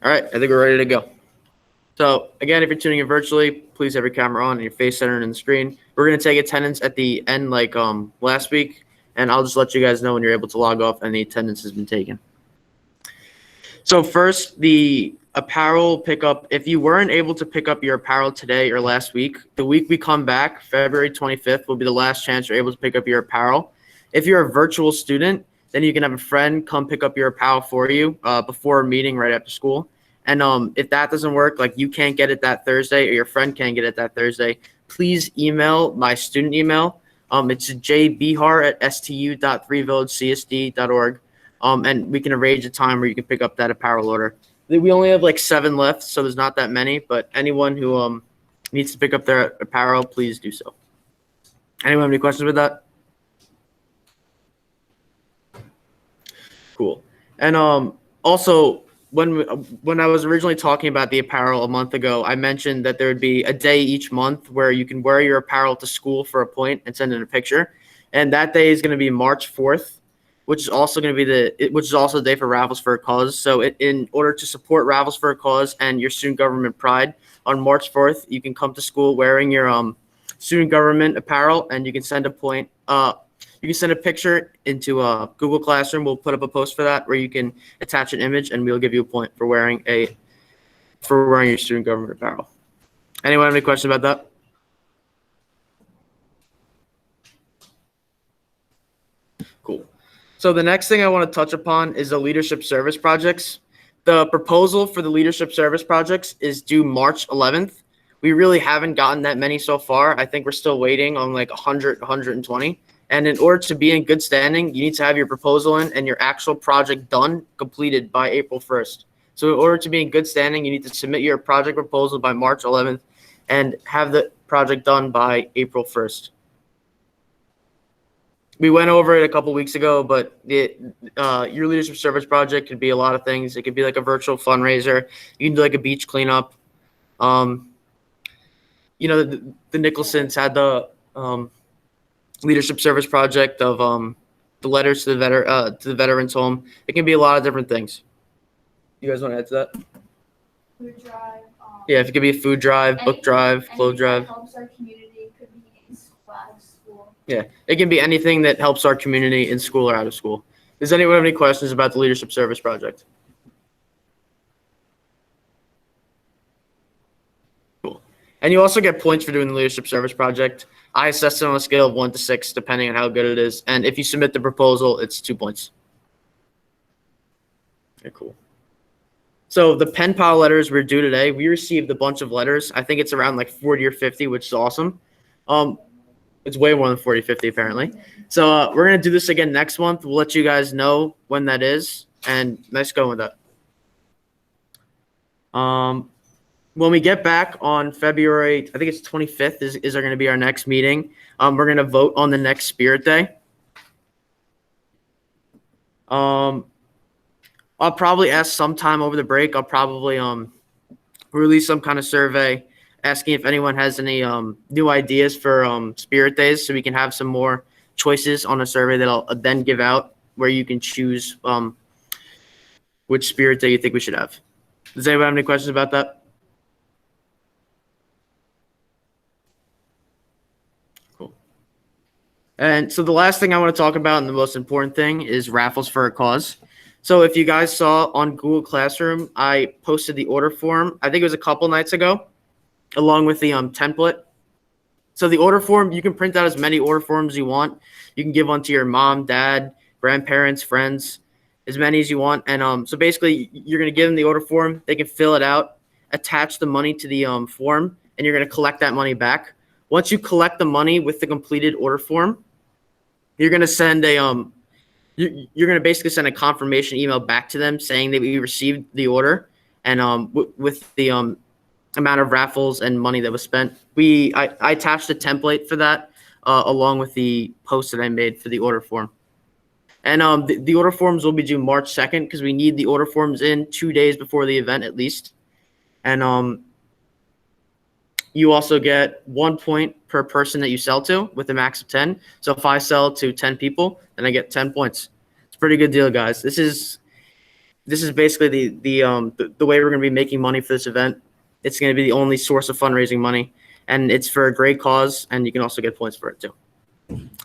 All right, I think we're ready to go. So again, if you're tuning in virtually, please have your camera on and your face centered in the screen. We're going to take attendance at the end like last week, and I'll just let you guys know when you're able to log off and the attendance has been taken. So first, the apparel pickup. If you weren't able to pick up your apparel today or last week, the week we come back, February 25th, will be the last chance you're able to pick up your apparel. If you're a virtual student, then you can have a friend come pick up your apparel for you before a meeting right after school. And if that doesn't work, like you can't get it that Thursday or your friend can't get it that Thursday, please email my student email. It's jbihar@stu.3villagecsd.org. And we can arrange a time where you can pick up that apparel order. We only have like 7 left, so there's not that many, but anyone who needs to pick up their apparel, please do so. Anyone have any questions with that? Cool. And also, when I was originally talking about the apparel a month ago, I mentioned that there would be a day each month where you can wear your apparel to school for a point and send in a picture. And that day is going to be March 4th, which is also going to be the day for Raffles for a Cause. So in order to support Raffles for a Cause and your student government pride, on March 4th, you can come to school wearing your student government apparel, and you can send a point. You can send a picture into Google Classroom. We'll put up a post for that where you can attach an image, and we'll give you a point for wearing your student government apparel. Anyone have any questions about that? Cool. So the next thing I want to touch upon is the leadership service projects. The proposal for the leadership service projects is due March 11th. We really haven't gotten that many so far. I think we're still waiting on like 100, 120. And in order to be in good standing, you need to have your proposal in and your actual project done, completed by April 1st. So in order to be in good standing, you need to submit your project proposal by March 11th and have the project done by April 1st. We went over it a couple weeks ago, but your leadership service project could be a lot of things. It could be like a virtual fundraiser. You can do like a beach cleanup. The Nicholsons had the leadership service project of the letters to the veterans home. It can be a lot of different things. You guys want to add to that? Food drive. Yeah, if it could be a food drive, book drive, clothes drive. Helps our community. Could be in school, out of school. Yeah, it can be anything that helps our community in school or out of school. Does anyone have any questions about the leadership service project? Cool. And you also get points for doing the leadership service project. I assess it on a scale of 1 to 6, depending on how good it is. And if you submit the proposal, it's 2 points. Okay, cool. So the pen pal letters were due today. We received a bunch of letters. I think it's around like 40 or 50, which is awesome. It's way more than 40, 50 apparently. So we're going to do this again next month. We'll let you guys know when that is. And nice going with that. When we get back on February, I think it's 25th is going to be our next meeting. We're going to vote on the next Spirit Day. I'll probably ask sometime over the break. I'll probably release some kind of survey asking if anyone has any new ideas for Spirit Days, so we can have some more choices on a survey that I'll then give out where you can choose which Spirit Day you think we should have. Does anyone have any questions about that? And so the last thing I want to talk about and the most important thing is Raffles for a Cause. So if you guys saw on Google Classroom, I posted the order form. I think it was a couple nights ago, along with the template. So the order form, you can print out as many order forms as you want. You can give one to your mom, dad, grandparents, friends, as many as you want. And so basically, you're going to give them the order form. They can fill it out, attach the money to the form, and you're going to collect that money back. Once you collect the money with the completed order form, you're going to send you're going to basically send a confirmation email back to them saying that we received the order and with the amount of raffles and money that was spent. I attached a template for that along with the post that I made for the order form. And the order forms will be due March 2nd because we need the order forms in 2 days before the event at least. And you also get 1 point per person that you sell to with a max of 10. So if I sell to 10 people, then I get 10 points. It's a pretty good deal, guys. This is this is basically the way we're going to be making money for this event. It's going to be the only source of fundraising money, and it's for a great cause, and you can also get points for it too.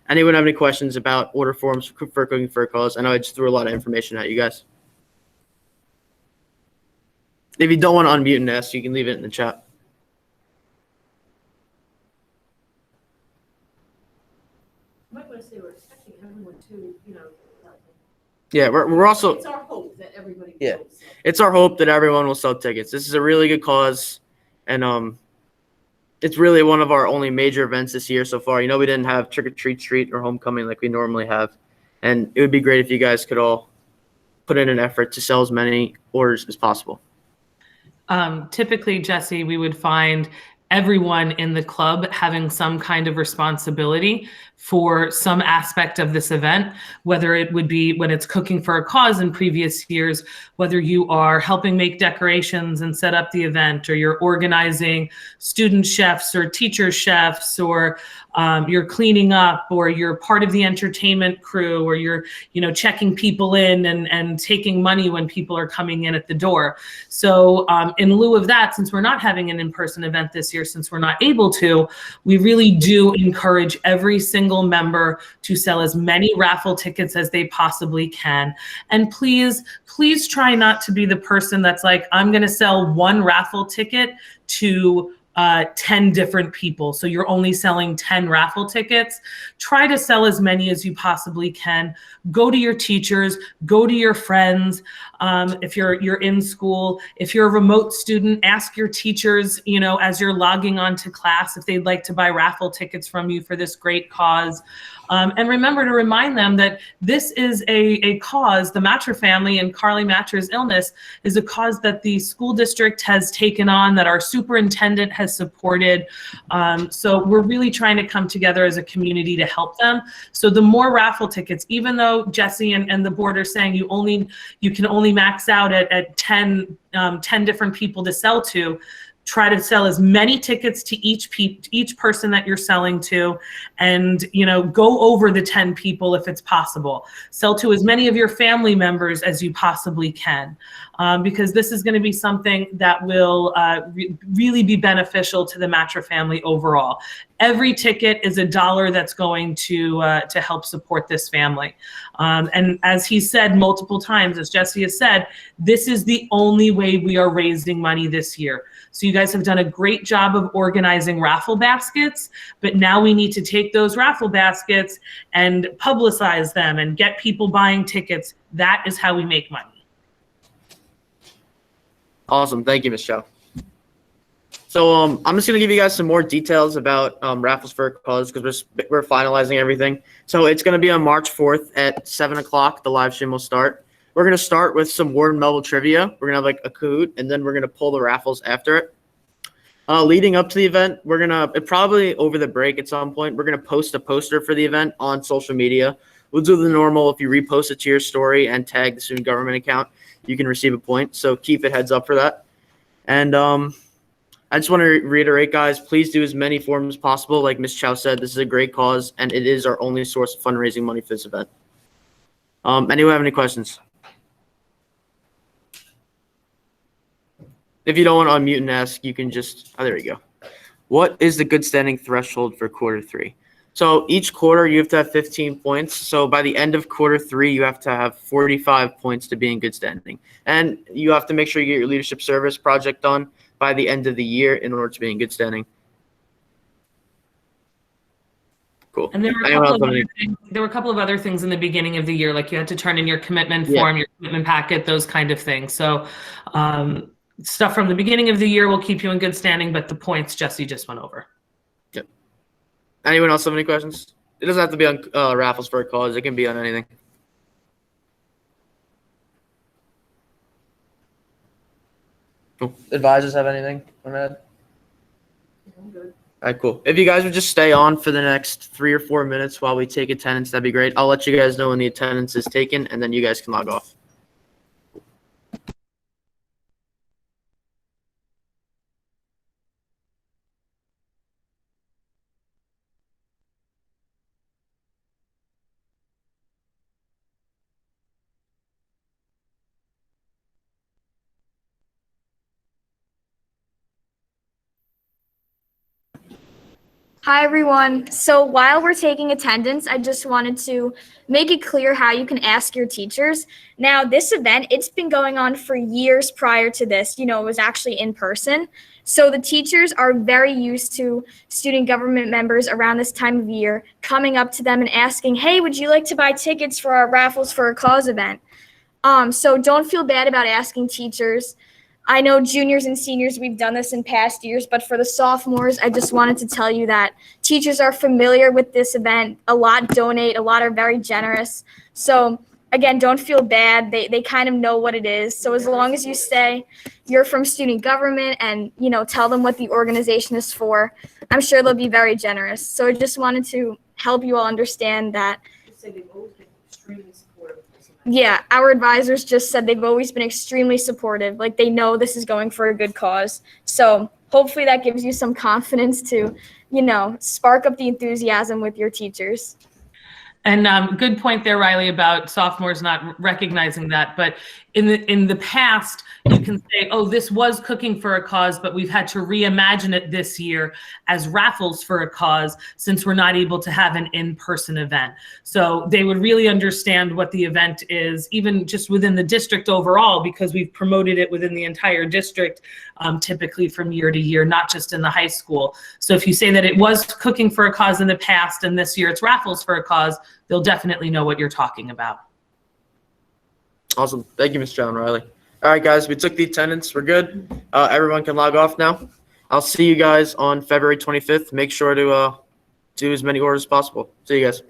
Anyone have any questions about order forms for Cooking for a Cause? I know I just threw a lot of information at you guys. If you don't want to unmute and ask, you can leave it in the chat. You might want to say we're expecting everyone to, Yeah, we're also, it's our hope that everybody Yeah. goes. So. it's our hope that everyone will sell tickets. This is a really good cause, and it's really one of our only major events this year so far. We didn't have Trick or Treat Street or Homecoming like we normally have, and it would be great if you guys could all put in an effort to sell as many orders as possible. Typically, Jesse, we would find everyone in the club having some kind of responsibility for some aspect of this event, whether it would be when it's Cooking for a Cause in previous years, whether you are helping make decorations and set up the event, or you're organizing student chefs or teacher chefs, or you're cleaning up, or you're part of the entertainment crew, or you're checking people in and taking money when people are coming in at the door. So in lieu of that, since we're not having an in-person event this year, since we're not able to, we really do encourage every single member to sell as many raffle tickets as they possibly can. And please try not to be the person that's like, I'm going to sell one raffle ticket to 10 different people. So you're only selling 10 raffle tickets. Try to sell as many as you possibly can. Go to your teachers, go to your friends. If you're in school, if you're a remote student, ask your teachers, as you're logging on to class, if they'd like to buy raffle tickets from you for this great cause. And remember to remind them that this is a cause, the Matra family and Carly Matra's illness is a cause that the school district has taken on, that our superintendent has supported. So we're really trying to come together as a community to help them. So the more raffle tickets, even though Jesse and the board are saying you can only max out at 10 different people to sell to, try to sell as many tickets to each person that you're selling to, and go over the 10 people if it's possible. Sell to as many of your family members as you possibly can, because this is going to be something that will really be beneficial to the Matra family overall. Every ticket is $1 that's going to help support this family. And as he said multiple times, as Jesse has said, this is the only way we are raising money this year. So you guys have done a great job of organizing raffle baskets, but now we need to take those raffle baskets and publicize them and get people buying tickets. That is how we make money. Awesome. Thank you, Ms. Chow. So I'm just going to give you guys some more details about Raffles for a Cause, because we're finalizing everything. So it's going to be on March 4th at 7 o'clock. The live stream will start. We're going to start with some Warden Melville trivia. We're going to have like a Kahoot, and then we're going to pull the raffles after it. Leading up to the event, we're going to, probably over the break at some point, we're going to post a poster for the event on social media. We'll do the normal. If you repost it to your story and tag the student government account, you can receive a point. So keep it heads up for that. And I just want to reiterate, guys, please do as many forms as possible. Like Ms. Chow said, this is a great cause, and it is our only source of fundraising money for this event. Anyone have any questions? If you don't want to unmute and ask, you can just, there you go. What is the good standing threshold for quarter 3? So each quarter you have to have 15 points. So by the end of quarter 3, you have to have 45 points to be in good standing. And you have to make sure you get your leadership service project done by the end of the year in order to be in good standing. Cool. And there were a couple of other things in the beginning of the year, like you had to turn in your commitment form, your commitment packet, those kind of things. So stuff from the beginning of the year will keep you in good standing, but the points Jesse just went over. Yep. Anyone else have any questions? It doesn't have to be on Raffles for a Cause. It can be on anything. Cool. Advisors have anything on that? I'm good. All right, cool. If you guys would just stay on for the next 3 or 4 minutes while we take attendance, that'd be great. I'll let you guys know when the attendance is taken, and then you guys can log off. Hi, everyone. So while we're taking attendance, I just wanted to make it clear how you can ask your teachers. Now, this event, it's been going on for years prior to this. It was actually in person. So the teachers are very used to student government members around this time of year coming up to them and asking, hey, would you like to buy tickets for our Raffles for a Cause event? So don't feel bad about asking teachers. I know juniors and seniors, we've done this in past years, but for the sophomores, I just wanted to tell you that teachers are familiar with this event. A lot donate, a lot are very generous. So again, don't feel bad. They kind of know what it is. So as long as you say you're from student government and, tell them what the organization is for, I'm sure they'll be very generous. So I just wanted to help you all understand that. You say they've always been extremely supportive of this event. Yeah, our advisors just said they've always been extremely supportive. Like they know this is going for a good cause. So hopefully that gives you some confidence to, spark up the enthusiasm with your teachers. And good point there, Riley, about sophomores not recognizing that. But in the past, you can say, oh, this was Cooking for a Cause, but we've had to reimagine it this year as Raffles for a Cause since we're not able to have an in-person event. So they would really understand what the event is, even just within the district overall, because we've promoted it within the entire district, typically from year to year, not just in the high school. So if you say that it was Cooking for a Cause in the past and this year it's Raffles for a Cause, they'll definitely know what you're talking about. Awesome. Thank you, Ms. John Riley. All right, guys, we took the attendance. We're good. Everyone can log off now. I'll see you guys on February 25th. Make sure to do as many orders as possible. See you guys.